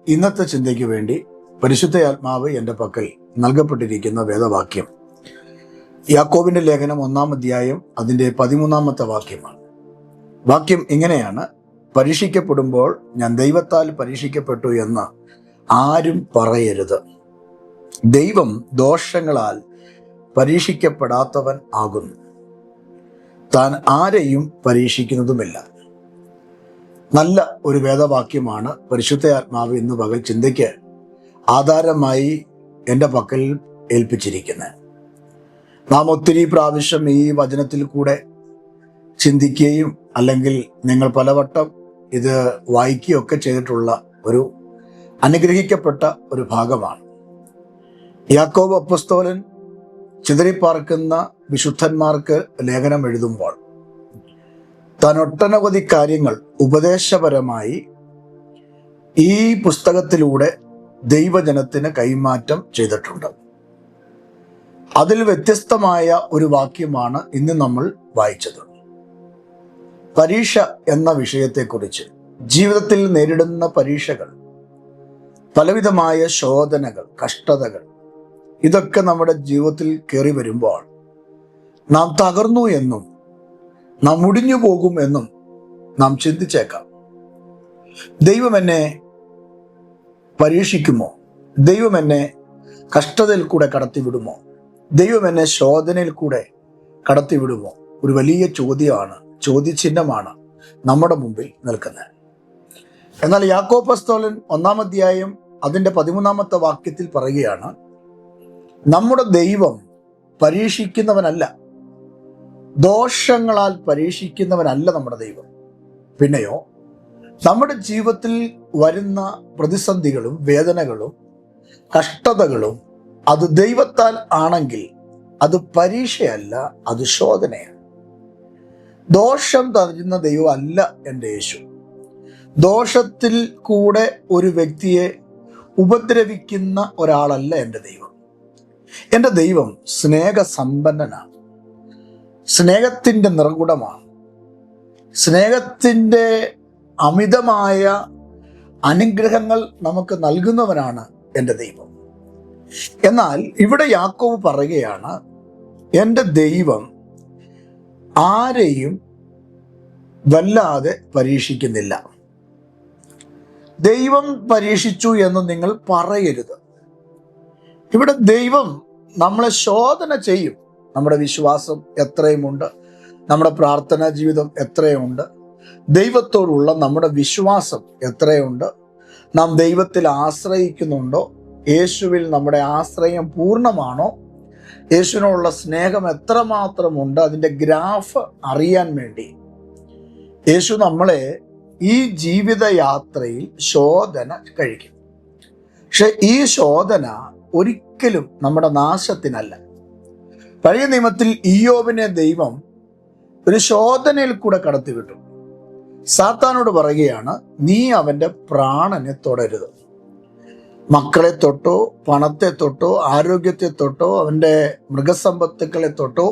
ഇന്നത്തെ ചിന്തയ്ക്ക് വേണ്ടി പരിശുദ്ധ ആത്മാവ് എൻ്റെ പക്കൽ നൽകപ്പെട്ടിരിക്കുന്ന വേദവാക്യം യാക്കോബിന്റെ ലേഖനം 1-ാം അധ്യായം അതിൻ്റെ 13-ാമത്തെ വാക്യമാണ്. വാക്യം ഇങ്ങനെയാണ്: പരീക്ഷിക്കപ്പെടുമ്പോൾ ഞാൻ ദൈവത്താൽ പരീക്ഷിക്കപ്പെട്ടു എന്ന് ആരും പറയരുത്. ദൈവം ദോഷങ്ങളാൽ പരീക്ഷിക്കപ്പെടാത്തവൻ ആകുന്നു, താൻ ആരെയും പരീക്ഷിക്കുന്നതുമില്ല. നല്ല ഒരു വേദവാക്യമാണ് പരിശുദ്ധ ആത്മാവ് ഇന്ന് പകൽ ചിന്തയ്ക്ക് ആധാരമായി എൻ്റെ പക്കൽ ഏൽപ്പിച്ചിരിക്കുന്നത്. നാം ഒത്തിരി പ്രാവശ്യം ഈ വചനത്തിൽ കൂടെ ചിന്തിക്കുകയും അല്ലെങ്കിൽ നിങ്ങൾ പലവട്ടം ഇത് വായിക്കുകയൊക്കെ ചെയ്തിട്ടുള്ള ഒരു അനുഗ്രഹിക്കപ്പെട്ട ഒരു ഭാഗമാണ്. യാക്കോബ് അപ്പോസ്തലൻ ചിതറിപ്പാർക്കുന്ന വിശുദ്ധന്മാർക്ക് ലേഖനം എഴുതുമ്പോൾ താൻ ഒട്ടനവധി കാര്യങ്ങൾ ഉപദേശപരമായി ഈ പുസ്തകത്തിലൂടെ ദൈവജനത്തിന് കൈമാറ്റം ചെയ്തിട്ടുണ്ട്. അതിൽ വ്യത്യസ്തമായ ഒരു വാക്യമാണ് ഇന്ന് നമ്മൾ വായിച്ചത്. പരീക്ഷ എന്ന വിഷയത്തെക്കുറിച്ച്, ജീവിതത്തിൽ നേരിടുന്ന പരീക്ഷകൾ, പലവിധമായ ശോധനകൾ, കഷ്ടതകൾ, ഇതൊക്കെ നമ്മുടെ ജീവിതത്തിൽ കയറി വരുമ്പോൾ നാം തകർന്നു എന്നും നാം മുടിഞ്ഞു പോകും എന്നും നാം ചിന്തിച്ചേക്കാം. ദൈവം എന്നെ പരീക്ഷിക്കുമോ? ദൈവം എന്നെ കഷ്ടതയിൽ കൂടെ കടത്തിവിടുമോ? ദൈവം എന്നെ ശോധനയിൽ കൂടെ കടത്തിവിടുമോ? ഒരു വലിയ ചോദ്യചിഹ്നമാണ് നമ്മുടെ മുമ്പിൽ നിൽക്കുന്നത്. എന്നാൽ യാക്കോബ് അപ്പോസ്തലൻ 1-ാം അധ്യായം അതിൻ്റെ 13-ാമത്തെ വാക്യത്തിൽ പറയുകയാണ്, നമ്മുടെ ദൈവം പരീക്ഷിക്കുന്നവനല്ല, ദോഷങ്ങളാൽ പരീക്ഷിക്കുന്നവനല്ല നമ്മുടെ ദൈവം. പിന്നെയോ നമ്മുടെ ജീവിതത്തിൽ വരുന്ന പ്രതിസന്ധികളും വേദനകളും കഷ്ടതകളും അത് ദൈവത്താൽ ആണെങ്കിൽ അത് പരീക്ഷയല്ല, അത് ശോധനയാണ്. ദോഷം തരുന്ന ദൈവം അല്ല എൻ്റെ യേശു. ദോഷത്തിൽ കൂടെ ഒരു വ്യക്തിയെ ഉപദ്രവിക്കുന്ന ഒരാളല്ല എൻ്റെ ദൈവം. എൻ്റെ ദൈവം സ്നേഹസമ്പന്നനാണ്, സ്നേഹത്തിൻ്റെ നിറകുടമാണ്, സ്നേഹത്തിൻ്റെ അമിതമായ അനുഗ്രഹങ്ങൾ നമുക്ക് നൽകുന്നവനാണ് എൻ്റെ ദൈവം. എന്നാൽ ഇവിടെ യാക്കോബ് പറയുകയാണ്, എൻ്റെ ദൈവം ആരെയും വല്ലാതെ പരീക്ഷിക്കുന്നില്ല. ദൈവം പരീക്ഷിച്ചു എന്ന് നിങ്ങൾ പറയരുത്. ഇവിടെ ദൈവം നമ്മളെ ശോധന ചെയ്യും. നമ്മുടെ വിശ്വാസം എത്രയുമുണ്ട്, നമ്മുടെ പ്രാർത്ഥനാ ജീവിതം എത്രയുണ്ട്, ദൈവത്തോടുള്ള നമ്മുടെ വിശ്വാസം എത്രയുണ്ട്, നാം ദൈവത്തിൽ ആശ്രയിക്കുന്നുണ്ടോ, യേശുവിൽ നമ്മുടെ ആശ്രയം പൂർണ്ണമാണോ, യേശുവിനോടുള്ള സ്നേഹം എത്രമാത്രമുണ്ട്, അതിൻ്റെ ഗ്രാഫ് അറിയാൻ വേണ്ടി യേശു നമ്മളെ ഈ ജീവിതയാത്രയിൽ ശോധന കഴിക്കും. പക്ഷെ ഈ ശോധന ഒരിക്കലും നമ്മുടെ നാശത്തിനല്ല. പഴയ നിയമത്തിൽ ഇയ്യോബിനെ ദൈവം ഒരു ശോധനയിൽ കൂടെ കടത്തിവിട്ടു. സാത്താനോട് പറയുകയാണ്, നീ അവൻ്റെ പ്രാണനെ തൊടരുത്. മക്കളെ തൊട്ടോ, പണത്തെ തൊട്ടോ, ആരോഗ്യത്തെ തൊട്ടോ, അവൻ്റെ മൃഗസമ്പത്തുക്കളെ തൊട്ടോ,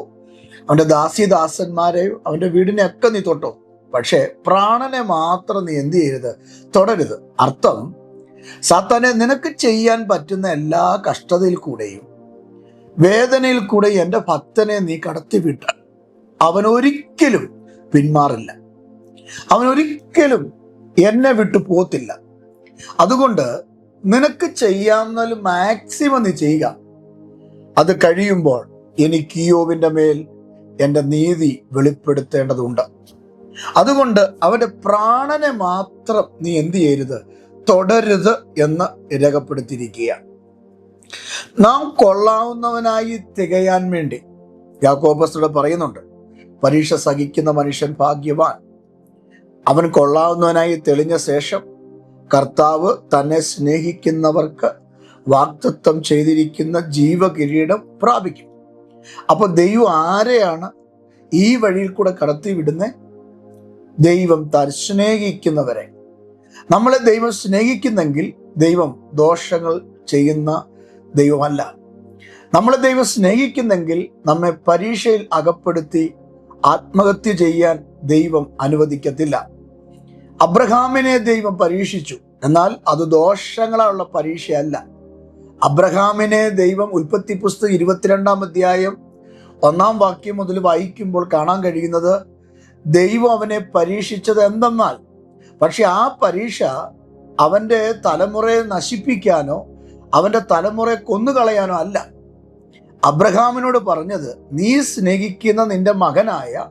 അവൻ്റെ ദാസിദാസന്മാരെയും അവൻ്റെ വീടിനെയൊക്കെ നീ തൊട്ടോ, പക്ഷേ പ്രാണനെ മാത്രം നീ എന്ത് ചെയ്യരുത്, തൊടരുത്. അർത്ഥം, സാത്താനെ നിനക്ക് ചെയ്യാൻ പറ്റുന്ന എല്ലാ കഷ്ടതയിൽ കൂടെയും വേദനയിൽ കൂടെയും എൻ്റെ ഭക്തനെ നീ കടത്തിവിട്ട അവനൊരിക്കലും പിന്മാറില്ല, അവനൊരിക്കലും എന്നെ വിട്ടു പോത്തില്ല. അതുകൊണ്ട് നിനക്ക് ചെയ്യാവുന്ന മാക്സിമം നീ ചെയ്യുക. അത് കഴിയുമ്പോൾ എനിക്ക് ഇയ്യോബിന്റെ മേൽ എൻ്റെ നീതി വെളിപ്പെടുത്തേണ്ടതുണ്ട്. അതുകൊണ്ട് അവന്റെ പ്രാണനെ മാത്രം നീ എന്ത് ചെയ്യരുത്, തൊടരുത് എന്ന് രേഖപ്പെടുത്തിയിരിക്കുക. നാം കൊള്ളാവുന്നവനായി തികയാൻ വേണ്ടി യാക്കോബ് അപ്പോസ്തലൻ പറയുന്നുണ്ട്, പരീക്ഷ സഹിക്കുന്ന മനുഷ്യൻ ഭാഗ്യവാൻ. അവൻ കൊള്ളാവുന്നവനായി തെളിഞ്ഞ ശേഷം കർത്താവ് തന്നെ സ്നേഹിക്കുന്നവർക്ക് വാഗ്ദത്തം ചെയ്തിരിക്കുന്ന ജീവകിരീടം പ്രാപിക്കും. അപ്പൊ ദൈവം ആരെയാണ് ഈ വഴിയിൽ കൂടെ കടത്തിവിടുന്നത്? ദൈവം താൻ സ്നേഹിക്കുന്നവരെ. നമ്മളെ ദൈവം സ്നേഹിക്കുന്നെങ്കിൽ ദൈവം ദോഷങ്ങൾ ചെയ്യുന്ന ദൈവമല്ല. നമ്മളെ ദൈവം സ്നേഹിക്കുന്നെങ്കിൽ നമ്മെ പരീക്ഷയിൽ അകപ്പെടുത്തി ആത്മഹത്യ ചെയ്യാൻ ദൈവം അനുവദിക്കത്തില്ല. അബ്രഹാമിനെ ദൈവം പരീക്ഷിച്ചു, എന്നാൽ അത് ദോഷങ്ങളുള്ള പരീക്ഷയല്ല. അബ്രഹാമിനെ ദൈവം ഉൽപ്പത്തി പുസ്തകം 22 അധ്യായം 1 വാക്യം മുതൽ വായിക്കുമ്പോൾ കാണാൻ കഴിയുന്നത്, ദൈവം അവനെ പരീക്ഷിച്ചത് എന്തെന്നാൽ, പക്ഷെ ആ പരീക്ഷ അവൻ്റെ തലമുറയെ നശിപ്പിക്കാനോ അവൻ്റെ തലമുറയെ കൊന്നുകളയാനോ അല്ല. അബ്രഹാമിനോട് പറഞ്ഞത്, നീ സ്നേഹിക്കുന്ന നിന്റെ മകനായ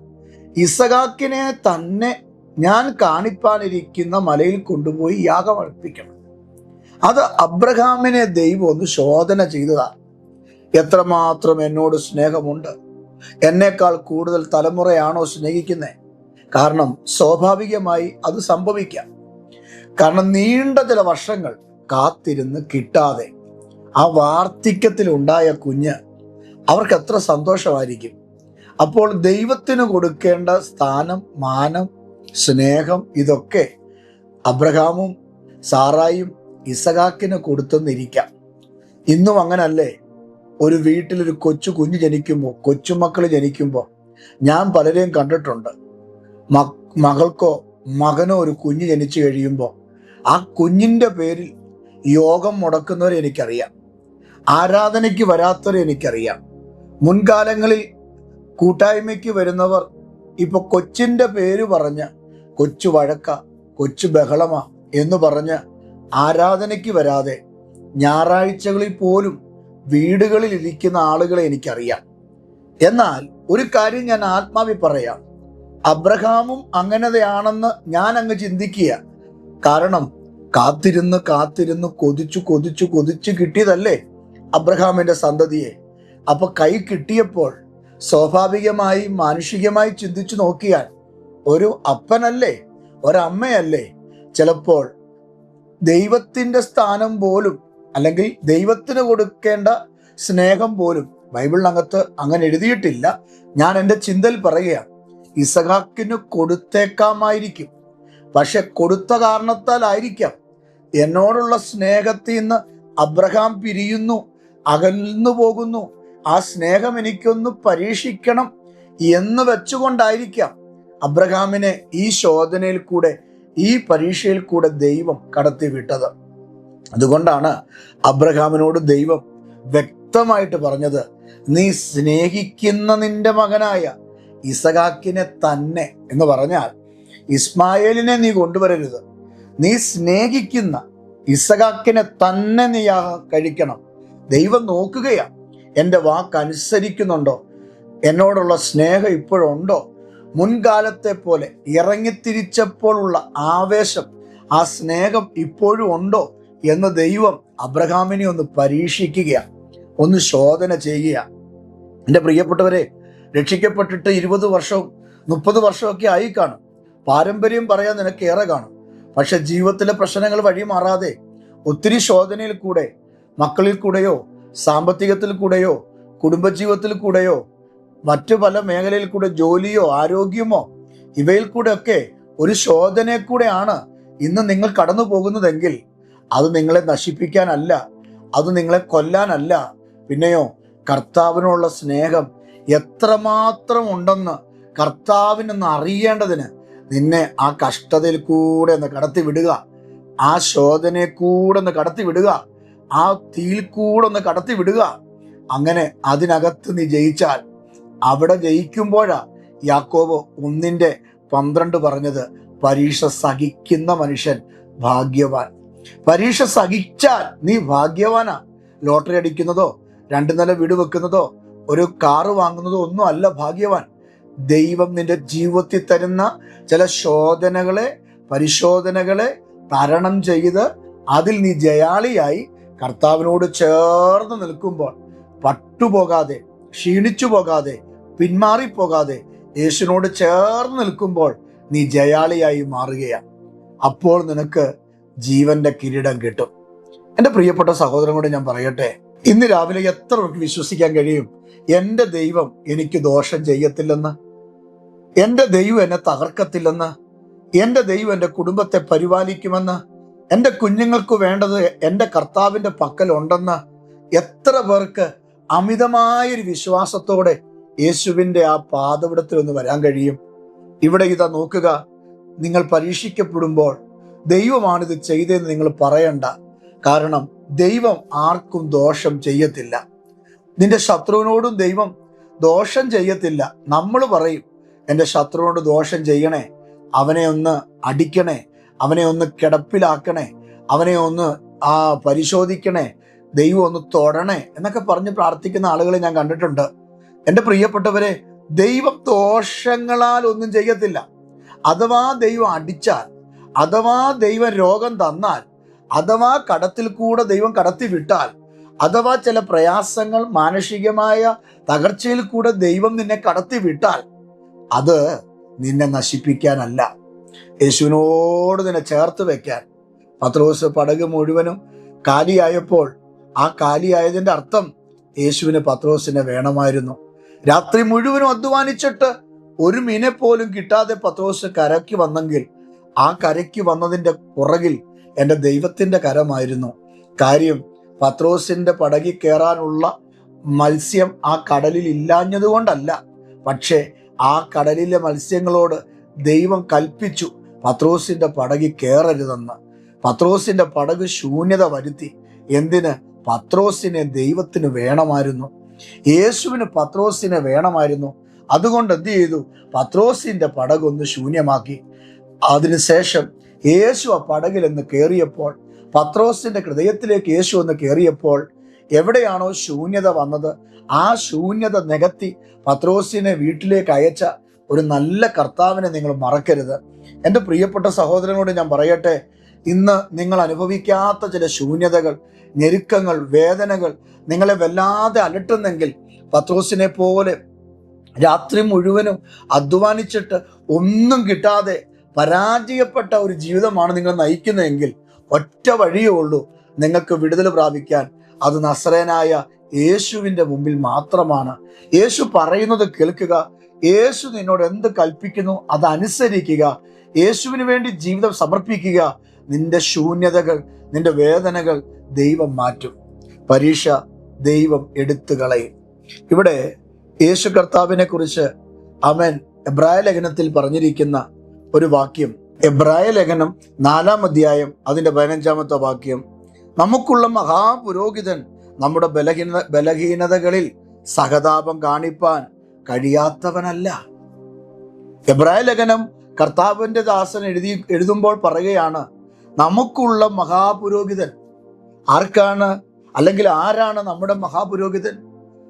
ഇസഹാക്കിനെ തന്നെ ഞാൻ കാണിപ്പാനിരിക്കുന്ന മലയിൽ കൊണ്ടുപോയി യാഗമർപ്പിക്കണം. അത് അബ്രഹാമിനെ ദൈവം ഒന്ന് ശോധന ചെയ്തതാണ്. എത്രമാത്രം എന്നോട് സ്നേഹമുണ്ട്, എന്നേക്കാൾ കൂടുതൽ തലമുറയാണോ സ്നേഹിക്കുന്നത്? കാരണം സ്വാഭാവികമായി അത് സംഭവിക്കാം. കാരണം നീണ്ട ചില വർഷങ്ങൾ കാത്തിരുന്ന് കിട്ടാതെ ആ വാർദ്ധക്യത്തിൽ ഉണ്ടായ കുഞ്ഞ് അവർക്ക് എത്ര സന്തോഷമായിരിക്കും. അപ്പോൾ ദൈവത്തിന് കൊടുക്കേണ്ട സ്ഥാനം, മാനം, സ്നേഹം ഇതൊക്കെ അബ്രഹാമും സാറായും ഇസഹാക്കിന് കൊടുത്തെന്നിരിക്കാം. ഇന്നും അങ്ങനല്ലേ? ഒരു വീട്ടിലൊരു കുഞ്ഞ് ജനിക്കുമ്പോൾ, കൊച്ചുമക്കൾ ജനിക്കുമ്പോൾ ഞാൻ പലരെയും കണ്ടിട്ടുണ്ട്. മകൾക്കോ മകനോ ഒരു കുഞ്ഞ് ജനിച്ചു കഴിയുമ്പോൾ ആ കുഞ്ഞിൻ്റെ പേരിൽ യോഗം മുടക്കുന്നവരെ എനിക്കറിയാം, ആരാധനയ്ക്ക് വരാത്തവരെ എനിക്കറിയാം. മുൻകാലങ്ങളിൽ കൂട്ടായ്മയ്ക്ക് വരുന്നവർ ഇപ്പൊ കൊച്ചിൻ്റെ പേര് പറഞ്ഞ് കൊച്ചു വഴക്ക, കൊച്ചു ബഹളമ എന്ന് പറഞ്ഞ് ആരാധനയ്ക്ക് വരാതെ ഞായറാഴ്ചകളിൽ പോലും വീടുകളിൽ ഇരിക്കുന്ന ആളുകളെ എനിക്കറിയാം. എന്നാൽ ഒരു കാര്യം ഞാൻ ആത്മാവി പറയാം, അബ്രഹാമും അങ്ങനത്തെയാണെന്ന് ഞാൻ അങ്ങ് ചിന്തിക്കുക. കാരണം കാത്തിരുന്ന് കാത്തിരുന്ന് കൊതിച്ചു കിട്ടിയതല്ലേ അബ്രഹാമിന്റെ സന്തതിയെ. അപ്പൊ കൈ കിട്ടിയപ്പോൾ സ്വാഭാവികമായി മാനുഷികമായി ചിന്തിച്ചു നോക്കിയാൽ ഒരു അപ്പനല്ലേ, ഒരമ്മയല്ലേ ചിലപ്പോൾ ദൈവത്തിൻ്റെ സ്ഥാനം പോലും, അല്ലെങ്കിൽ ദൈവത്തിന് കൊടുക്കേണ്ട സ്നേഹം പോലും ബൈബിളിനകത്ത് അങ്ങനെ എഴുതിയിട്ടില്ല. ഞാൻ എൻ്റെ ചിന്തയിൽ പറയുക, ഇസഹാക്കിന് കൊടുത്തേക്കാമായിരിക്കും. പക്ഷെ കൊടുത്ത കാരണത്താലായിരിക്കാം എന്നോടുള്ള സ്നേഹത്തിൽ നിന്ന് അബ്രഹാം പിരിയുന്നു, അകന്നു പോകുന്നു. ആ സ്നേഹം എനിക്കൊന്ന് പരീക്ഷിക്കണം എന്ന് വെച്ചുകൊണ്ടായിരിക്കാം അബ്രഹാമിനെ ഈ ശോധനയിൽ കൂടെ, ഈ പരീക്ഷയിൽ കൂടെ ദൈവം കടത്തിവിട്ടത്. അതുകൊണ്ടാണ് അബ്രഹാമിനോട് ദൈവം വ്യക്തമായിട്ട് പറഞ്ഞത്, നീ സ്നേഹിക്കുന്ന നിന്റെ മകനായ ഇസഹാക്കിനെ തന്നെ എന്ന് പറഞ്ഞാൽ ഇസ്മായേലിനെ നീ കൊണ്ടുവരരുത്. നീ സ്നേഹിക്കുന്ന ഇസഹാക്കിനെ തന്നെ നീ കഴിക്കണം. ദൈവം നോക്കുകയാ, എൻ്റെ വാക്കനുസരിക്കുന്നുണ്ടോ, എന്നോടുള്ള സ്നേഹം ഇപ്പോഴുണ്ടോ, മുൻകാലത്തെ പോലെ ഇറങ്ങിത്തിരിച്ചപ്പോഴുള്ള ആവേശം, ആ സ്നേഹം ഇപ്പോഴും ഉണ്ടോ എന്ന് ദൈവം അബ്രഹാമിനെ ഒന്ന് പരീക്ഷിക്കുകയാണ്, ഒന്ന് ശോധന ചെയ്യുക. എൻ്റെ പ്രിയപ്പെട്ടവരെ, രക്ഷിക്കപ്പെട്ടിട്ട് 20 വർഷവും 30 വർഷമൊക്കെ ആയി കാണും. പാരമ്പര്യം പറയാൻ നിനക്ക് ഏറെ കാണും. പക്ഷെ ജീവിതത്തിലെ പ്രശ്നങ്ങൾ വഴി മാറാതെ ഒത്തിരി ശോധനയിൽ കൂടെ, മക്കളിൽ കൂടെയോ സാമ്പത്തികത്തിൽ കൂടെയോ കുടുംബജീവിതത്തിൽ കൂടെയോ മറ്റു പല മേഖലയിൽ കൂടെ, ജോലിയോ ആരോഗ്യമോ ഇവയിൽ കൂടെ ഒക്കെ ഒരു ശോധനയിൽ കൂടെയാണ് ഇന്ന് നിങ്ങൾ കടന്നു പോകുന്നതെങ്കിൽ അത് നിങ്ങളെ നശിപ്പിക്കാനല്ല, അത് നിങ്ങളെ കൊല്ലാനല്ല, പിന്നെയോ കർത്താവിനുള്ള സ്നേഹം എത്രമാത്രം ഉണ്ടെന്ന് കർത്താവിനൊന്ന് അറിയേണ്ടതിന് നിന്നെ ആ കഷ്ടതയിൽ കൂടെ ഒന്ന് കടത്തി വിടുക, ആ ശോധനയെ കൂടെ ഒന്ന് കടത്തി വിടുക, ആ തീയിൽ കൂടെ ഒന്ന് കടത്തി വിടുക. അങ്ങനെ അതിനകത്ത് നീ ജയിച്ചാൽ, അവിടെ ജയിക്കുമ്പോഴാ യാക്കോബ് 1:12 പറഞ്ഞത്, പരീക്ഷ സഹിക്കുന്ന മനുഷ്യൻ ഭാഗ്യവാൻ. പരീക്ഷ സഹിച്ചാൽ നീ ഭാഗ്യവാനാ. ലോട്ടറി അടിക്കുന്നതോ 2 നില വീട് വെക്കുന്നതോ ഒരു കാറ് വാങ്ങുന്നതോ ഒന്നും അല്ല ഭാഗ്യവാൻ. ദൈവം നിന്റെ ജീവിതത്തിൽ തരുന്ന ചില ശോധനകളെ, പരിശോധനകളെ തരണം ചെയ്ത് അതിൽ നീ ജയാളിയായി കർത്താവിനോട് ചേർന്ന് നിൽക്കുമ്പോൾ, പട്ടുപോകാതെ, ക്ഷീണിച്ചു പോകാതെ, പിന്മാറിപ്പോകാതെ യേശുവിനോട് ചേർന്ന് നിൽക്കുമ്പോൾ നീ ജയാളിയായി മാറുകയാണ്. അപ്പോൾ നിനക്ക് ജീവന്റെ കിരീടം കിട്ടും. എൻ്റെ പ്രിയപ്പെട്ട സഹോദരനോട് ഞാൻ പറയട്ടെ, ഇന്ന് രാവിലെ എത്ര പേർക്ക് വിശ്വസിക്കാൻ കഴിയും എൻ്റെ ദൈവം എനിക്ക് ദോഷം ചെയ്യത്തില്ലെന്ന്, എൻ്റെ ദൈവം എന്നെ തകർക്കത്തില്ലെന്ന്, എൻ്റെ ദൈവം എൻ്റെ കുടുംബത്തെ പരിപാലിക്കുമെന്ന്, എൻ്റെ കുഞ്ഞുങ്ങൾക്ക് വേണ്ടത് എൻ്റെ കർത്താവിൻ്റെ പക്കലുണ്ടെന്ന് എത്ര പേർക്ക് അമിതമായൊരു വിശ്വാസത്തോടെ യേശുവിൻ്റെ ആ പാദപീഠത്തിൽ ഒന്ന് വരാൻ കഴിയും? ഇവിടെ ഇതാ നോക്കുക, നിങ്ങൾ പരീക്ഷിക്കപ്പെടുമ്പോൾ ദൈവമാണിത് ചെയ്തതെന്ന് നിങ്ങൾ പറയണ്ട. കാരണം ദൈവം ആർക്കും ദോഷം ചെയ്യത്തില്ല. നിന്റെ ശത്രുവിനോടും ദൈവം ദോഷം ചെയ്യത്തില്ല. നമ്മൾ പറയും, എൻ്റെ ശത്രുവിനോട് ദോഷം ചെയ്യണേ, അവനെ ഒന്ന് അടിക്കണേ, അവനെ ഒന്ന് കിടപ്പിലാക്കണേ, അവനെ ഒന്ന് പരിശോധിക്കണേ, ദൈവം ഒന്ന് തൊടണേ എന്നൊക്കെ പറഞ്ഞ് പ്രാർത്ഥിക്കുന്ന ആളുകളെ ഞാൻ കണ്ടിട്ടുണ്ട്. എൻ്റെ പ്രിയപ്പെട്ടവരെ, ദൈവം ദോഷങ്ങളാൽ ഒന്നും ചെയ്യത്തില്ല. അഥവാ ദൈവം അടിച്ചാൽ, അഥവാ ദൈവം രോഗം തന്നാൽ, അഥവാ കടത്തിൽ കൂടെ ദൈവം കടത്തി വിട്ടാൽ, അഥവാ ചില പ്രയാസങ്ങൾ മാനസികമായ തകർച്ചയിൽ കൂടെ ദൈവം നിന്നെ കടത്തി വിട്ടാൽ, അത് നിന്നെ നശിപ്പിക്കാനല്ല, യേശുവിനോട് നിന്നെ ചേർത്ത് വെക്കാൻ. പത്രോസ് പടക് മുഴുവനും കാലിയായപ്പോൾ ആ കാലിയായതിൻ്റെ അർത്ഥം യേശുവിന് പത്രോസിനെ വേണമായിരുന്നു. രാത്രി മുഴുവനും അധ്വാനിച്ചിട്ട് ഒരു മീനെ പോലും കിട്ടാതെ പത്രോസ് കരയ്ക്ക് വന്നെങ്കിൽ ആ കരയ്ക്ക് വന്നതിൻ്റെ പുറകിൽ എൻ്റെ ദൈവത്തിൻ്റെ കരമായിരുന്നു. കാര്യം പത്രോസിൻ്റെ പടകിൽ കയറാനുള്ള മത്സ്യം ആ കടലിൽ ഇല്ലാഞ്ഞതുകൊണ്ടല്ല, പക്ഷേ ആ കടലിലെ മത്സ്യങ്ങളോട് ദൈവം കൽപ്പിച്ചു പത്രോസിൻ്റെ പടകിൽ കയറരുതെന്ന്. പത്രോസിൻ്റെ പടക് ശൂന്യത വരുത്തി. എന്തിന്? പത്രോസിനെ ദൈവത്തിന് വേണമായിരുന്നു, യേശുവിന് പത്രോസിനെ വേണമായിരുന്നു. അതുകൊണ്ട് എന്ത് ചെയ്തു? പത്രോസിൻ്റെ പടകൊന്ന് ശൂന്യമാക്കി. അതിനുശേഷം യേശു ആ പടകിൽ ഒന്ന് കയറിയപ്പോൾ, പത്രോസിൻ്റെ ഹൃദയത്തിലേക്ക് യേശു ഒന്ന് കയറിയപ്പോൾ, എവിടെയാണോ ശൂന്യത വന്നത് ആ ശൂന്യത നികത്തി പത്രോസിനെ വീട്ടിലേക്ക് അയച്ച ഒരു നല്ല കർത്താവിനെ നിങ്ങൾ മറക്കരുത്. എൻ്റെ പ്രിയപ്പെട്ട സഹോദരനോട് ഞാൻ പറയട്ടെ, ഇന്ന് നിങ്ങൾ അനുഭവിക്കാത്ത ചില ശൂന്യതകൾ, ഞെരുക്കങ്ങൾ, വേദനകൾ നിങ്ങളെ വല്ലാതെ അലട്ടുന്നെങ്കിൽ, പത്രോസിനെ പോലെ രാത്രി മുഴുവനും അധ്വാനിച്ചിട്ട് ഒന്നും കിട്ടാതെ പരാജയപ്പെട്ട ഒരു ജീവിതമാണ് നിങ്ങൾ നയിക്കുന്നതെങ്കിൽ, ഒറ്റ വഴിയേ ഉള്ളൂ നിങ്ങൾക്ക് വിടുതൽ പ്രാപിക്കാൻ. അത് നസറേനായ യേശുവിൻ്റെ മുമ്പിൽ മാത്രമാണ്. യേശു പറയുന്നത് കേൾക്കുക, യേശു നിന്നോട് എന്ത് കൽപ്പിക്കുന്നു അതനുസരിക്കുക, യേശുവിന് വേണ്ടി ജീവിതം സമർപ്പിക്കുക. നിന്റെ ശൂന്യതകൾ, നിന്റെ വേദനകൾ ദൈവം മാറ്റും. പരീക്ഷ ദൈവം എടുത്തു കളയും. ഇവിടെ യേശു കർത്താവിനെ കുറിച്ച് അവൻ എബ്രായ ലേഖനത്തിൽ പറഞ്ഞിരിക്കുന്ന ഒരു വാക്യം, എബ്രായ ലേഖനം 4-ാം അധ്യായം അതിൻ്റെ 15-ാമത്തെ വാക്യം, നമുക്കുള്ള മഹാപുരോഹിതൻ നമ്മുടെ ബലഹീനതകളിൽ സഹതാപം കാണിപ്പാൻ കഴിയാത്തവനല്ല. എബ്രായ ലേഖനം കർത്താവിൻ്റെ ദാസൻ എഴുതുമ്പോൾ പറയുകയാണ്, നമുക്കുള്ള മഹാപുരോഹിതൻ ആർക്കാണ്? അല്ലെങ്കിൽ ആരാണ് നമ്മുടെ മഹാപുരോഹിതൻ?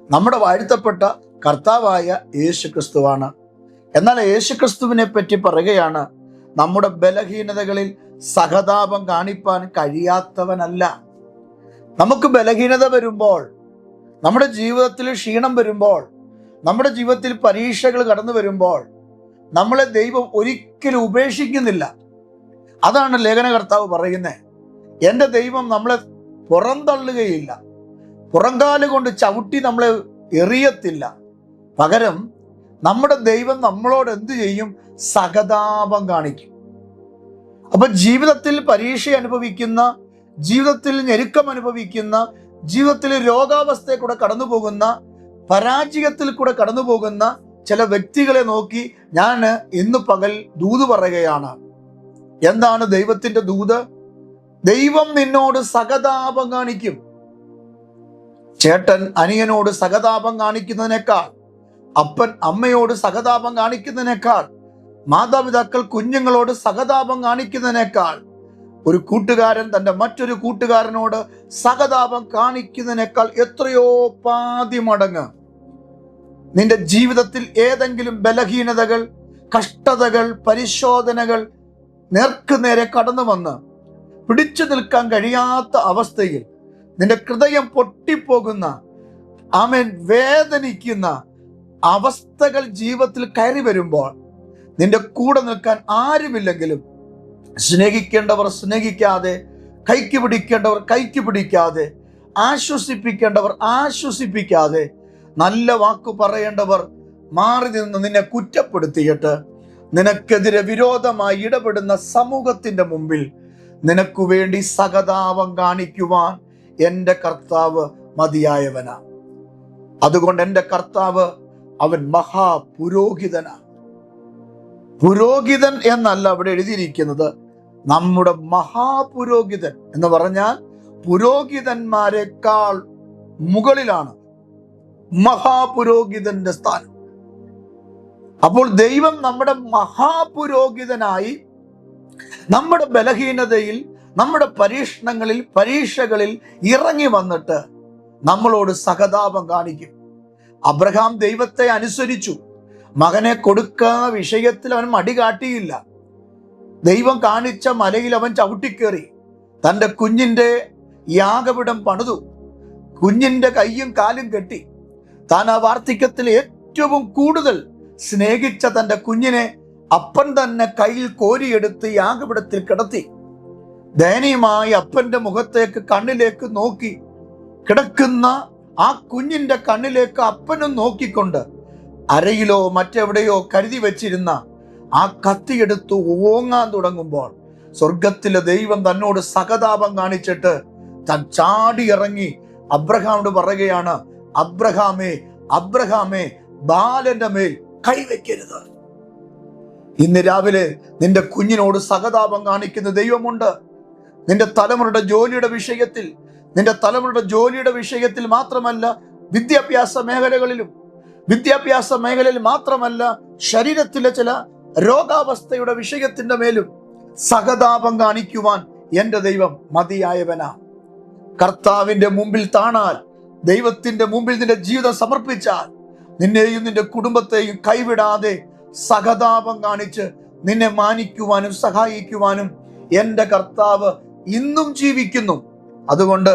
നമ്മുടെ വാഴ്ത്തപ്പെട്ട കർത്താവായ യേശു ക്രിസ്തുവാണ്. എന്നാൽ യേശു ക്രിസ്തുവിനെ പറ്റി പറയുകയാണ്, നമ്മുടെ ബലഹീനതകളിൽ സഹതാപം കാണിപ്പാൻ കഴിയാത്തവനല്ല. നമുക്ക് ബലഹീനത വരുമ്പോൾ, നമ്മുടെ ജീവിതത്തിൽ ക്ഷീണം വരുമ്പോൾ, നമ്മുടെ ജീവിതത്തിൽ പരീക്ഷകൾ കടന്നു വരുമ്പോൾ നമ്മളെ ദൈവം ഒരിക്കലും ഉപേക്ഷിക്കുന്നില്ല. അതാണ് ലേഖനകർത്താവ് പറയുന്നത്. എൻ്റെ ദൈവം നമ്മളെ പുറന്തള്ളുകയില്ല, പുറങ്കാല് കൊണ്ട് ചവിട്ടി നമ്മളെ എറിയത്തില്ല. പകരം നമ്മുടെ ദൈവം നമ്മളോട് എന്ത് ചെയ്യും? സഹതാപം കാണിക്കും. അപ്പൊ ജീവിതത്തിൽ പരീക്ഷ അനുഭവിക്കുന്ന, ജീവിതത്തിൽ ഞെരുക്കം അനുഭവിക്കുന്ന, ജീവിതത്തിൽ രോഗാവസ്ഥയെ കൂടെ കടന്നു പോകുന്ന, പരാജയത്തിൽ കൂടെ കടന്നു പോകുന്ന ചില വ്യക്തികളെ നോക്കി ഞാൻ ഇന്ന് പകൽ ദൂത് പറയുകയാണ്. എന്താണ് ദൈവത്തിന്റെ ദൂത്? ദൈവം നിന്നോട് സഹതാപം കാണിക്കും. ചേട്ടൻ അനിയനോട് സഹതാപം കാണിക്കുന്നതിനേക്കാൾ, അപ്പൻ അമ്മയോട് സഹതാപം കാണിക്കുന്നതിനേക്കാൾ, മാതാപിതാക്കൾ കുഞ്ഞുങ്ങളോട് സഹതാപം കാണിക്കുന്നതിനേക്കാൾ, ഒരു കൂട്ടുകാരൻ തൻ്റെ മറ്റൊരു കൂട്ടുകാരനോട് സഹതാപം കാണിക്കുന്നതിനേക്കാൾ എത്രയോ പാതി മടങ്ങ് നിന്റെ ജീവിതത്തിൽ ഏതെങ്കിലും ബലഹീനതകൾ, കഷ്ടതകൾ, പരിശോധനകൾ നേർക്കുനേരെ കടന്നു വന്ന് പിടിച്ചു നിൽക്കാൻ കഴിയാത്ത അവസ്ഥയിൽ നിന്റെ ഹൃദയം പൊട്ടിപ്പോകുന്ന, വേദനിക്കുന്ന അവസ്ഥകൾ ജീവിതത്തിൽ കയറി വരുമ്പോൾ, നിന്റെ കൂടെ നിൽക്കാൻ ആരുമില്ലെങ്കിലും, സ്നേഹിക്കേണ്ടവർ സ്നേഹിക്കാതെ, കൈക്ക് പിടിക്കേണ്ടവർ കൈക്ക് പിടിക്കാതെ, ആശ്വസിപ്പിക്കേണ്ടവർ ആശ്വസിപ്പിക്കാതെ, നല്ല വാക്കു പറയേണ്ടവർ മാറി നിന്ന് നിന്നെ കുറ്റപ്പെടുത്തിയിട്ട് നിനക്കെതിരെ വിരോധമായി ഇടപെടുന്ന സമൂഹത്തിന്റെ മുമ്പിൽ നിനക്കു വേണ്ടി സഹതാപം കാണിക്കുവാൻ എൻ്റെ കർത്താവ് മതിയായവനാ. അതുകൊണ്ട് എൻ്റെ കർത്താവ് അവൻ മഹാപുരോഹിതനാണ്. പുരോഹിതൻ എന്നല്ല അവിടെ എഴുതിയിരിക്കുന്നത്, നമ്മുടെ മഹാപുരോഹിതൻ എന്ന് പറഞ്ഞാൽ പുരോഹിതന്മാരെക്കാൾ മുകളിലാണ് മഹാപുരോഹിതന്റെ സ്ഥാനം. അപ്പോൾ ദൈവം നമ്മുടെ മഹാപുരോഹിതനായി നമ്മുടെ ബലഹീനതയിൽ, നമ്മുടെ പരീക്ഷകളിൽ ഇറങ്ങി വന്നിട്ട് നമ്മളോട് സഹതാപം കാണിക്കും. അബ്രഹാം ദൈവത്തെ അനുസരിച്ചു. മകനെ കൊടുക്കുന്ന വിഷയത്തിൽ അവൻ മടി കാട്ടിയില്ല. ദൈവം കാണിച്ച മലയിൽ അവൻ ചവിട്ടിക്കേറി തൻ്റെ കുഞ്ഞിൻ്റെ യാഗപീഠം പണിതു. കുഞ്ഞിൻ്റെ കയ്യും കാലും കെട്ടി. താൻ ആ വാർദ്ധക്യത്തിൽ ഏറ്റവും കൂടുതൽ സ്നേഹിച്ച തൻ്റെ കുഞ്ഞിനെ അപ്പൻ തന്നെ കയ്യിൽ കോരിയെടുത്ത് യാഗപീഠത്തിൽ കിടത്തി. ദയനീയമായി അപ്പന്റെ മുഖത്തേക്ക്, കണ്ണിലേക്ക് നോക്കി കിടക്കുന്ന ആ കുഞ്ഞിന്റെ കണ്ണിലേക്ക് അപ്പനും നോക്കിക്കൊണ്ട് അരയിലോ മറ്റെവിടെയോ കരുതി വെച്ചിരുന്ന ആ കത്തിയെടുത്ത് ഓങ്ങാൻ തുടങ്ങുമ്പോൾ സ്വർഗത്തിലെ ദൈവം തന്നോട് സഹതാപം കാണിച്ചിട്ട് താൻ ചാടി ഇറങ്ങി അബ്രഹാമിനോട് പറയുകയാണ്, അബ്രഹാമേ, അബ്രഹാമേ, ബാലന്റെ മേൽ കൈവയ്ക്കരുത്. ഇന്ന് രാവിലെ നിന്റെ കുഞ്ഞിനോട് സഹതാപം കാണിക്കുന്ന ദൈവമുണ്ട്. നിന്റെ തലമുറയുടെ ജോലിയുടെ വിഷയത്തിൽ മാത്രമല്ല, വിദ്യാഭ്യാസ മേഖലയിൽ മാത്രമല്ല, ശരീരത്തിലെ ചില രോഗാവസ്ഥയുടെ വിഷയത്തിന്റെ മേലും സഹതാപം കാണിക്കുവാൻ എൻ്റെ ദൈവം മതിയായവനാ. കർത്താവിന്റെ മുമ്പിൽ താണാൽ, ദൈവത്തിന്റെ മുമ്പിൽ നിന്റെ ജീവിതം സമർപ്പിച്ചാൽ, നിന്നെയും നിന്റെ കുടുംബത്തെയും കൈവിടാതെ സഹതാപം കാണിച്ച് നിന്നെ മാനിക്കുവാനും സഹായിക്കുവാനും എൻ്റെ കർത്താവ് ഇന്നും ജീവിക്കുന്നു. അതുകൊണ്ട്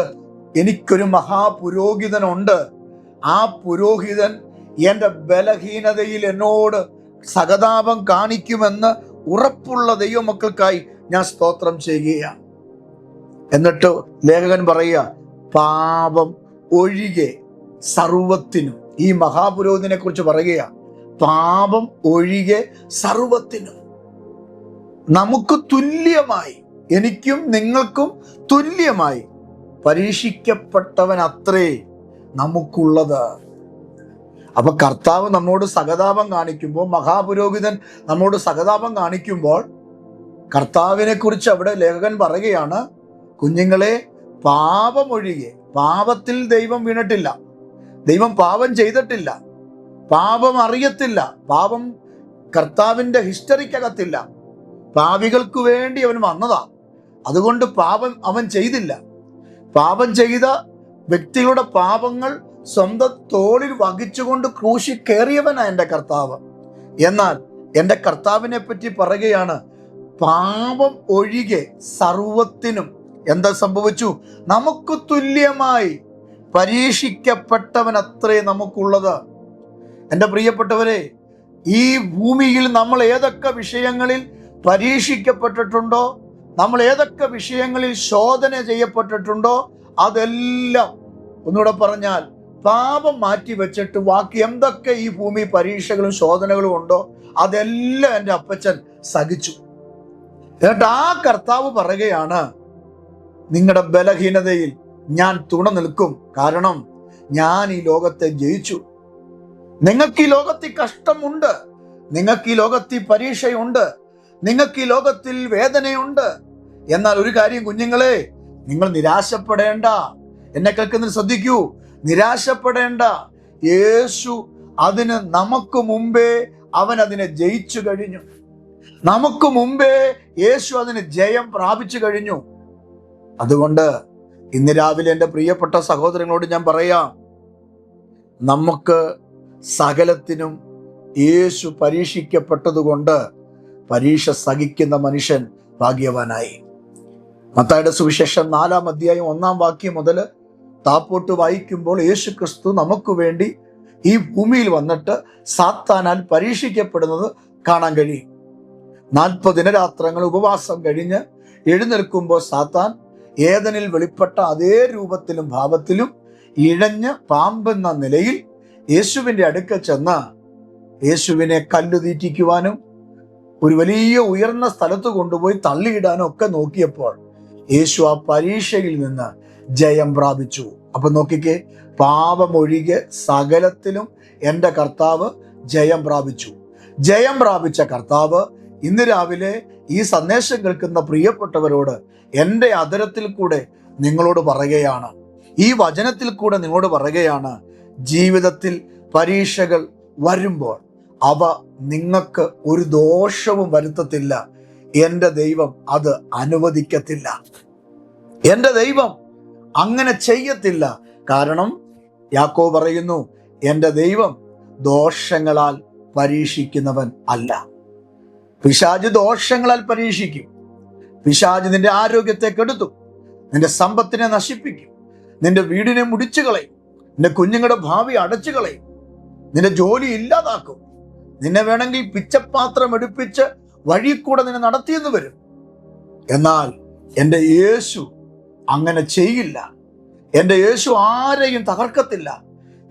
എനിക്കൊരു മഹാപുരോഹിതനുണ്ട്. ആ പുരോഹിതൻ എൻ്റെ ബലഹീനതയിൽ എന്നോട് സഹതാപം കാണിക്കുമെന്ന് ഉറപ്പുള്ള ദൈവമക്കൾക്കായി ഞാൻ സ്തോത്രം ചെയ്യുകയാണ്. എന്നിട്ട് ലേഖകൻ പറയുക, പാപം ഒഴികെ സർവത്തിനും. ഈ മഹാപുരോഹിതനെ കുറിച്ച് പറയുകയാണ്, പാപം ഒഴികെ സർവത്തിനും നമുക്ക് തുല്യമായി, എനിക്കും നിങ്ങൾക്കും തുല്യമായി പരീക്ഷിക്കപ്പെട്ടവൻ അത്രേ നമുക്കുള്ളത്. അപ്പൊ കർത്താവ് നമ്മോട് സഹതാപം കാണിക്കുമ്പോൾ, മഹാപുരോഹിതൻ നമ്മോട് സഹതാപം കാണിക്കുമ്പോൾ, കർത്താവിനെ കുറിച്ച് അവിടെ ലേഖകൻ പറയുകയാണ്, കുഞ്ഞുങ്ങളെ, പാപമൊഴികെ, പാപത്തിൽ ദൈവം വീണിട്ടില്ല, ദൈവം പാപം ചെയ്തിട്ടില്ല, പാപം അറിയത്തില്ല, പാപം കർത്താവിൻ്റെ ഹിസ്റ്ററിക്കകത്തില്ല. പാപികൾക്ക് വേണ്ടി അവൻ വന്നതാ. അതുകൊണ്ട് പാപം അവൻ ചെയ്തില്ല. പാപം ചെയ്ത വ്യക്തികളുടെ പാപങ്ങൾ സ്വന്തം തോളിൽ വഹിച്ചുകൊണ്ട് ക്രൂശി കയറിയവനാ എൻ്റെ കർത്താവ്. എന്നാൽ എൻ്റെ കർത്താവിനെ പറ്റി പറയുകയാണ്, പാപം ഒഴികെ സർവത്തിനും എന്താ സംഭവിച്ചു? നമുക്ക് തുല്യമായി പരീക്ഷിക്കപ്പെട്ടവൻ അത്രേ നമുക്കുള്ളത്. എൻ്റെ പ്രിയപ്പെട്ടവരെ, ഈ ഭൂമിയിൽ നമ്മൾ ഏതൊക്കെ വിഷയങ്ങളിൽ പരീക്ഷിക്കപ്പെട്ടിട്ടുണ്ടോ, നമ്മൾ ഏതൊക്കെ വിഷയങ്ങളിൽ ശോധന ചെയ്യപ്പെട്ടിട്ടുണ്ടോ, അതെല്ലാം, ഒന്നുകൂടെ പറഞ്ഞാൽ, പാപം മാറ്റി വെച്ചിട്ട് ബാക്കി എന്തൊക്കെ ഈ ഭൂമി പരീക്ഷകളും ശോധനകളും ഉണ്ടോ അതെല്ലാം എൻ്റെ അപ്പച്ചൻ സഹിച്ചു. എന്നിട്ട് ആ കർത്താവ് പറയുകയാണ്, നിങ്ങളുടെ ബലഹീനതയിൽ ഞാൻ തുണ നിൽക്കും. കാരണം ഞാൻ ഈ ലോകത്തെ ജയിച്ചു. നിങ്ങൾക്ക് ഈ ലോകത്തിൽ കഷ്ടമുണ്ട്, നിങ്ങൾക്ക് ഈ ലോകത്തിൽ പരീക്ഷയുണ്ട്, നിങ്ങൾക്ക് ഈ ലോകത്തിൽ വേദനയുണ്ട്. എന്നാൽ ഒരു കാര്യം കുഞ്ഞുങ്ങളെ, നിങ്ങൾ നിരാശപ്പെടേണ്ട. എന്നെ കേൾക്കുന്നതിന് ശ്രദ്ധിക്കൂ, നിരാശപ്പെടേണ്ട. യേശു അതിന് നമുക്ക് മുമ്പേ അവൻ അതിനെ ജയിച്ചു കഴിഞ്ഞു. നമുക്ക് മുമ്പേ യേശു അതിന് ജയം പ്രാപിച്ചു കഴിഞ്ഞു. അതുകൊണ്ട് ഇന്ന് രാവിലെ എൻ്റെ പ്രിയപ്പെട്ട സഹോദരങ്ങളോട് ഞാൻ പറയാം, നമുക്ക് സകലത്തിനും യേശു പരീക്ഷിക്കപ്പെട്ടതുകൊണ്ട് പരീക്ഷ സഹിക്കുന്ന മനുഷ്യൻ ഭാഗ്യവാനായി. മത്തായിയുടെ സുവിശേഷം 4-ാം അധ്യായം 1-ാം വാക്യം മുതൽ താപ്പോട്ട് വായിക്കുമ്പോൾ യേശു ക്രിസ്തു നമുക്ക് വേണ്ടി ഈ ഭൂമിയിൽ വന്നിട്ട് സാത്താനാൽ പരീക്ഷിക്കപ്പെടുന്നത് കാണാൻ കഴിയും. 40 ദിനരാത്രങ്ങൾ ഉപവാസം കഴിഞ്ഞ് എഴുന്നേൽക്കുമ്പോൾ സാത്താൻ ഏദനിൽ വെളിപ്പെട്ട അതേ രൂപത്തിലും ഭാവത്തിലും ഇഴഞ്ഞ് പാമ്പെന്ന നിലയിൽ യേശുവിൻ്റെ അടുക്കൽ ചെന്ന് യേശുവിനെ കല്ലു തീറ്റിക്കുവാനും ഒരു വലിയ ഉയർന്ന സ്ഥലത്ത് കൊണ്ടുപോയി തള്ളിയിടാനും ഒക്കെ നോക്കിയപ്പോൾ യേശു ആ പരീക്ഷയിൽ നിന്ന് ജയം പ്രാപിച്ചു. അപ്പൊ നോക്കിക്കേ, പാപമൊഴികെ സകലത്തിലും എൻ്റെ കർത്താവ് ജയം പ്രാപിച്ചു. ജയം പ്രാപിച്ച കർത്താവ് ഇന്ന് രാവിലെ ഈ സന്ദേശം കേൾക്കുന്ന പ്രിയപ്പെട്ടവരോട് എൻ്റെ അധരത്തിൽ കൂടെ നിങ്ങളോട് പറയുകയാണ്, ഈ വചനത്തിൽ കൂടെ നിങ്ങളോട് പറയുകയാണ്, ജീവിതത്തിൽ പരീക്ഷകൾ വരുമ്പോൾ അവ നിങ്ങൾക്ക് ഒരു ദോഷവും വരുത്തത്തില്ല. എൻ്റെ ദൈവം അത് അനുവദിക്കത്തില്ല. എൻ്റെ ദൈവം അങ്ങനെ ചെയ്യത്തില്ല. കാരണം യാക്കോബ് പറയുന്നു, എൻ്റെ ദൈവം ദോഷങ്ങളാൽ പരീക്ഷിക്കുന്നവൻ അല്ല. പിശാച് ദോഷങ്ങളാൽ പരീക്ഷിക്കും. പിശാച് നിന്റെ ആരോഗ്യത്തെ കെടുത്തും, നിന്റെ സമ്പത്തിനെ നശിപ്പിക്കും, നിന്റെ വീടിനെ മുടിച്ചു കളയും, നിന്റെ കുഞ്ഞുങ്ങളുടെ ഭാവി അടച്ചു കളയും, നിന്റെ ജോലി ഇല്ലാതാക്കും, നിന്നെ വേണമെങ്കിൽ പിച്ചപാത്രം എടുപ്പിച്ച് വഴി കൂടെ നിന്നെ നടത്തിയെന്ന് വരും. എന്നാൽ എൻ്റെ യേശു അങ്ങനെ ചെയ്യില്ല. എൻ്റെ യേശു ആരെയും തകർക്കത്തില്ല.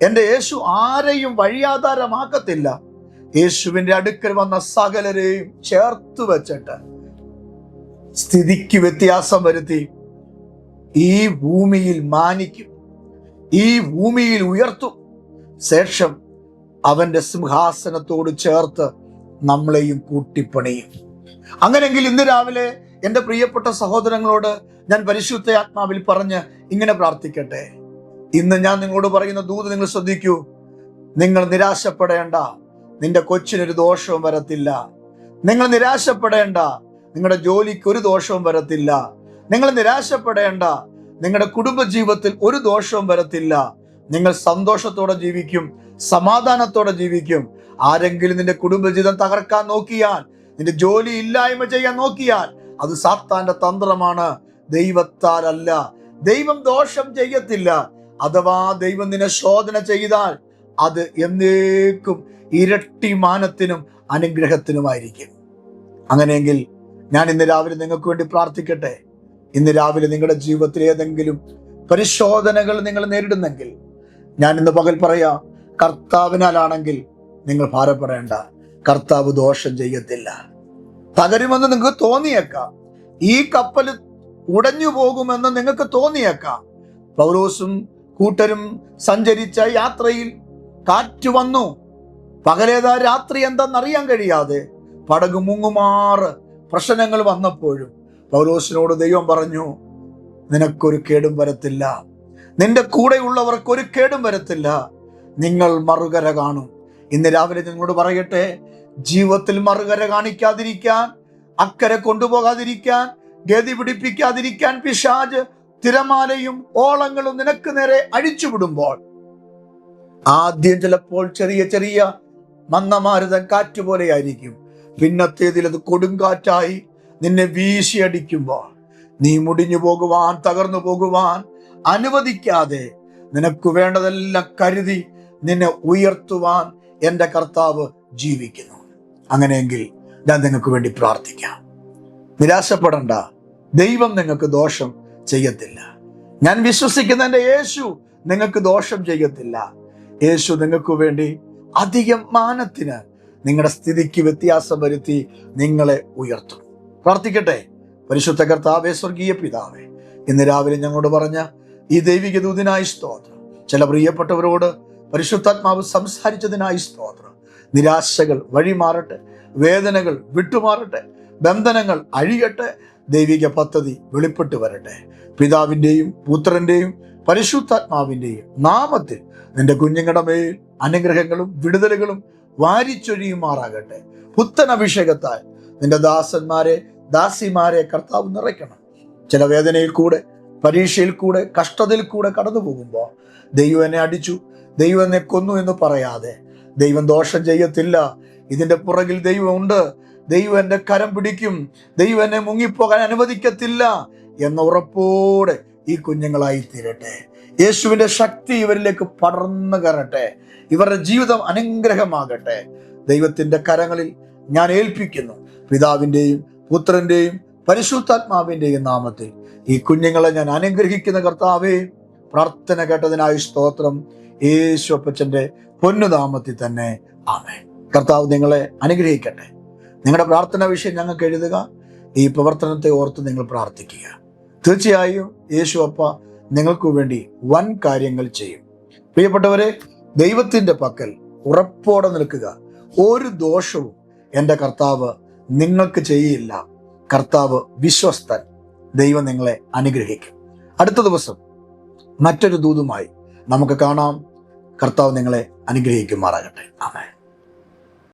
എൻ്റെ യേശു ആരെയും വഴിയാധാരമാക്കത്തില്ല. യേശുവിൻ്റെ അടുക്കൽ വന്ന സകലരെയും ചേർത്ത് വെച്ചിട്ട് സ്ഥിതിക്ക് വ്യത്യാസം വരുത്തി ഈ ഭൂമിയിൽ മാനിക്കും, ഈ ഭൂമിയിൽ ഉയർത്തും. ശേഷം അവന്റെ സിംഹാസനത്തോട് ചേർത്ത് നമ്മളെയും കൂട്ടിപ്പണിയും. അങ്ങനെയെങ്കിൽ ഇന്ന് രാവിലെ എൻ്റെ പ്രിയപ്പെട്ട സഹോദരങ്ങളോട് ഞാൻ പരിശുദ്ധ ആത്മാവിൽ പറഞ്ഞ് ഇങ്ങനെ പ്രാർത്ഥിക്കട്ടെ. ഇന്ന് ഞാൻ നിങ്ങളോട് പറയുന്ന ദൂത് നിങ്ങൾ ശ്രദ്ധിക്കൂ. നിങ്ങൾ നിരാശപ്പെടേണ്ട, നിന്റെ കൊച്ചിനൊരു ദോഷവും വരത്തില്ല. നിങ്ങൾ നിരാശപ്പെടേണ്ട, നിങ്ങളുടെ ജോലിക്ക് ഒരു ദോഷവും വരത്തില്ല. നിങ്ങൾ നിരാശപ്പെടേണ്ട, നിങ്ങളുടെ കുടുംബജീവിതത്തിൽ ഒരു ദോഷവും വരത്തില്ല. നിങ്ങൾ സന്തോഷത്തോടെ ജീവിക്കും, സമാധാനത്തോടെ ജീവിക്കും. ആരെങ്കിലും നിന്റെ കുടുംബജീവിതം തകർക്കാൻ നോക്കിയാൽ, നിന്റെ ജോലി ഇല്ലായ്മ ചെയ്യാൻ നോക്കിയാൽ, അത് സാത്താന്റെ തന്ത്രമാണ്, ദൈവത്താൽ അല്ല. ദൈവം ദോഷം ചെയ്യത്തില്ല. അഥവാ ദൈവം നിന്നെ ശോധന ചെയ്താൽ അത് എന്നേക്കും ഇരട്ടി മാനത്തിനും അനുഗ്രഹത്തിനുമായിരിക്കും. അങ്ങനെയെങ്കിൽ ഞാൻ ഇന്ന് രാവിലെ നിങ്ങൾക്ക് വേണ്ടി പ്രാർത്ഥിക്കട്ടെ. ഇന്ന് രാവിലെ നിങ്ങളുടെ ജീവിതത്തിൽ ഏതെങ്കിലും പരിശോധനകൾ നിങ്ങൾ നേരിടുന്നെങ്കിൽ ഞാൻ ഇന്ന് പകൽ പറയാം, കർത്താവിനാലാണെങ്കിൽ നിങ്ങൾ ഭാരപ്പെടേണ്ട. കർത്താവ് ദോഷം ചെയ്യത്തില്ല. തകരുമെന്ന് നിങ്ങൾക്ക് തോന്നിയേക്കാം, ഈ കപ്പൽ ഉടഞ്ഞു പോകുമെന്ന് നിങ്ങൾക്ക് തോന്നിയേക്കാം. പൗലോസും കൂട്ടരും സഞ്ചരിച്ച യാത്രയിൽ കാറ്റ് വന്നു. പകലേതാ രാത്രി എന്താണെന്നറിയാൻ കഴിയാതെ പടക് മുങ്ങുമാറ് പ്രശ്നങ്ങൾ വന്നപ്പോഴും പൗലോസിനോട് ദൈവം പറഞ്ഞു, നിനക്കൊരു കേടും വരത്തില്ല, നിന്റെ കൂടെയുള്ളവർക്ക് ഒരു കേടും വരത്തില്ല, നിങ്ങൾ മറുകര കാണും. ഇന്ന് രാവിലെ നിങ്ങളോട് പറയട്ടെ, ജീവിതത്തിൽ മറുകര കാണിക്കാതിരിക്കാൻ, അക്കരെ കൊണ്ടുപോകാതിരിക്കാൻ, ഗതി പിടിപ്പിക്കാതിരിക്കാൻ പിശാച് തിരമാലയും ഓളങ്ങളും നിനക്ക് നേരെ അഴിച്ചുവിടുമ്പോൾ ആദ്യം ചിലപ്പോൾ ചെറിയ ചെറിയ മന്ദമാരുതൻ കാറ്റ് പോലെയായിരിക്കും. പിന്നത്തേതിൽ അത് കൊടുങ്കാറ്റായി നിന്നെ വീശിയടിക്കുമ്പോൾ നീ മുടിഞ്ഞു പോകുവാൻ, തകർന്നു പോകുവാൻ അനുവദിക്കാതെ നിനക്ക് വേണ്ടതെല്ലാം കരുതി നിന്നെ ഉയർത്തുവാൻ എൻ്റെ കർത്താവ് ജീവിക്കുന്നു. അങ്ങനെയെങ്കിൽ ഞാൻ നിങ്ങൾക്ക് വേണ്ടി പ്രാർത്ഥിക്കാം. നിരാശപ്പെടണ്ട, ദൈവം നിങ്ങൾക്ക് ദോഷം ചെയ്യത്തില്ല. ഞാൻ വിശ്വസിക്കുന്ന എൻ്റെ യേശു നിങ്ങൾക്ക് ദോഷം ചെയ്യത്തില്ല. യേശു നിങ്ങൾക്ക് വേണ്ടി അധികം മാനത്തിന് നിങ്ങളുടെ സ്ഥിതിക്ക് വ്യത്യാസം വരുത്തി നിങ്ങളെ ഉയർത്തും. പ്രാർത്ഥിക്കട്ടെ. പരിശുദ്ധ കർത്താവേ, സ്വർഗീയ പിതാവേ, ഇന്ന് രാവിലെ ഞങ്ങളോട് പറഞ്ഞ ഈ ദൈവിക ദൂതിനായി സ്തോത്രം. ചില പ്രിയപ്പെട്ടവരോട് പരിശുദ്ധാത്മാവ് സംസാരിച്ചതിനായി സ്തോത്രം. നിരാശകൾ വഴിമാറട്ടെ, വേദനകൾ വിട്ടുമാറട്ടെ, ബന്ധനങ്ങൾ അഴിയട്ടെ, ദൈവിക പദ്ധതി വെളിപ്പെട്ടു വരട്ടെ. പിതാവിൻ്റെയും പുത്രൻ്റെയും പരിശുദ്ധാത്മാവിൻ്റെയും നാമത്തിൽ നിന്റെ കുഞ്ഞുങ്ങളുടെ മേൽ അനുഗ്രഹങ്ങളും വിടുതലുകളും വാരിച്ചൊരിയുമാറാകട്ടെ. പുത്തൻ അഭിഷേകത്താൽ നിന്റെ ദാസന്മാരെ ദാസിമാരെ കർത്താവ് നിറയ്ക്കണം. ചില വേദനയിൽ കൂടെ, പരീക്ഷയിൽ കൂടെ, കഷ്ടതയിൽ കൂടെ കടന്നു പോകുമ്പോൾ ദൈവം എന്നെ അടിച്ചു, ദൈവം എന്നെ കൊന്നു എന്ന് പറയാതെ, ദൈവം ദോഷം ചെയ്യത്തില്ല, ഇതിൻ്റെ പുറകിൽ ദൈവമുണ്ട്, ദൈവം എൻ്റെ കരം പിടിക്കും, ദൈവം എന്നെ മുങ്ങിപ്പോകാൻ അനുവദിക്കത്തില്ല എന്ന ഉറപ്പോടെ ഈ കുഞ്ഞുങ്ങളായി തീരട്ടെ. യേശുവിൻ്റെ ശക്തി ഇവരിലേക്ക് പടർന്നു കയറട്ടെ. ഇവരുടെ ജീവിതം അനുഗ്രഹമാകട്ടെ. ദൈവത്തിൻ്റെ കരങ്ങളിൽ ഞാൻ ഏൽപ്പിക്കുന്നു. പിതാവിൻ്റെയും പുത്രൻ്റെയും പരിശുദ്ധാത്മാവിൻ്റെയും നാമത്തിൽ ഈ കുഞ്ഞുങ്ങളെ ഞാൻ അനുഗ്രഹിക്കുന്ന കർത്താവേ, പ്രാർത്ഥന കേട്ടതിനായി സ്തോത്രം. യേശു അപ്പച്ചൻ്റെ പൊന്നുനാമത്തിൽ തന്നെ ആമേൻ. കർത്താവ് നിങ്ങളെ അനുഗ്രഹിക്കട്ടെ. നിങ്ങളുടെ പ്രാർത്ഥന വിഷയം ഞങ്ങൾക്ക് എഴുതുക. ഈ പ്രവർത്തനത്തെ ഓർത്ത് നിങ്ങൾ പ്രാർത്ഥിക്കുക. തീർച്ചയായും യേശു അപ്പ നിങ്ങൾക്ക് വേണ്ടി വൻ കാര്യങ്ങൾ ചെയ്യും. പ്രിയപ്പെട്ടവരെ, ദൈവത്തിൻ്റെ പക്കൽ ഉറപ്പോടെ നിൽക്കുക. ഒരു ദോഷവും എൻ്റെ കർത്താവ് നിങ്ങൾക്ക് ചെയ്യില്ല. കർത്താവ് വിശ്വസ്തൻ. ദൈവം നിങ്ങളെ അനുഗ്രഹിക്കും. അടുത്ത ദിവസം മറ്റൊരു ദൂതുമായി നമുക്ക് കാണാം. കർത്താവ് നിങ്ങളെ അനുഗ്രഹിക്കുമാറാകട്ടെ. ആമേൻ.